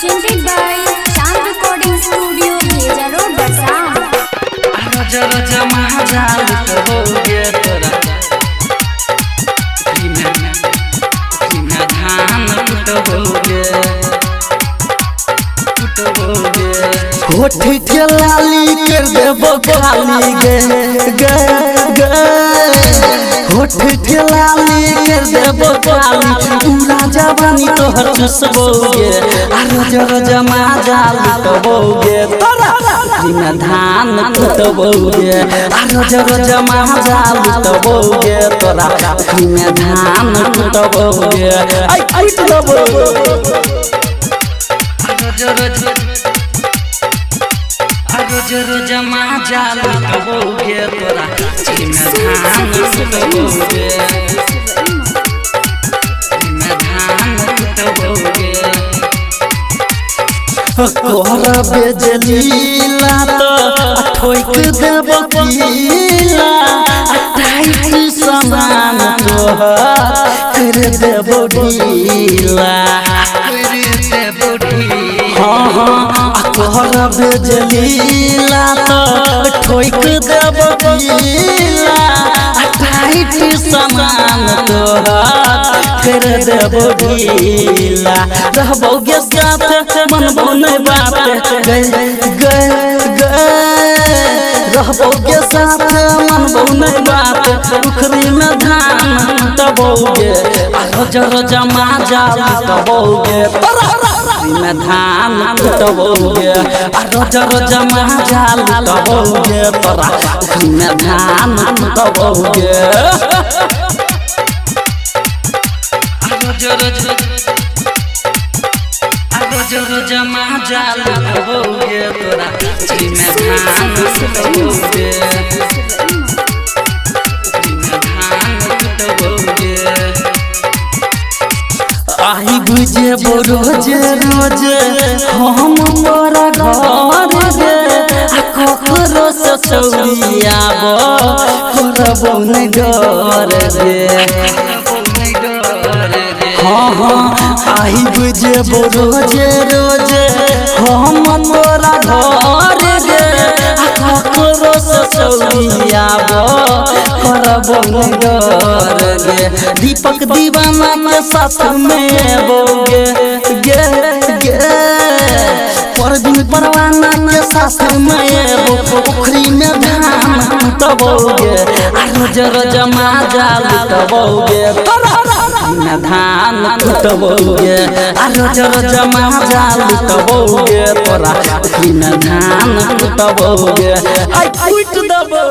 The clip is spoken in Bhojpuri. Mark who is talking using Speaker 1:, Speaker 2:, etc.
Speaker 1: presented by Sound Recording Studio, Bheja Road, Barsam.
Speaker 2: रज रज महाजाल हो गया तोरा धान कुट हो गया
Speaker 3: होठ के लाली कर देबो खाली गे गे गे होठ के लाली कर देबो खाली पूरा जवानी तोहर चुसबोगे आ रज रज महाजाल लुटबोगे तोरा बिना धान कुटबोगे आ रज रज महाजाल लुटबोगे तोरा बिना धान कुटबोगे आई कुट देबो
Speaker 2: रज रज रोज रोज महाजाल लुटबोगे तोरा बिना धान कुटबोगे
Speaker 3: तोहरा बेजलीला तो ठोक देब कीला टाइट सामान तोहर कर देब ढीला हाँ हाँ तोहरा बेजलीला तो ठोक देब कीला टाइट सामान तोहर कर देब ढीला रहबोगे साथ मनबो नहीं बात गए गए गए रहबोगे साथ मनबो नहीं बात उखरी में धान तबोगे रज रज महाजाल तबोगे में धान तबोगे रज रज महाजाल तबोगे तोरा में धान तबोगे
Speaker 2: रोज रोज महाजाल लुटबोगे तोरा बिना धान कुटबोगे
Speaker 3: आई बुझे रोज रोज हम मोरा घर गे ककरो से चौरियाबो करबो नहीं डर गे हाँ हाँ आई बुझे रोज रोज हम मोरा घर गे ककरो से चौरियाबो करबो नहीं डर गे दीपक दीवाना के साथ में बोगे गे गे परवीन परवाना के साथ में पोखरी में धान तबोगे रज रज महाजाल तबोगे बिना धान कुटबोगे रज रज महाजाल तबोगे तोरा बिना धान कुटबोगे आई कुट देबो।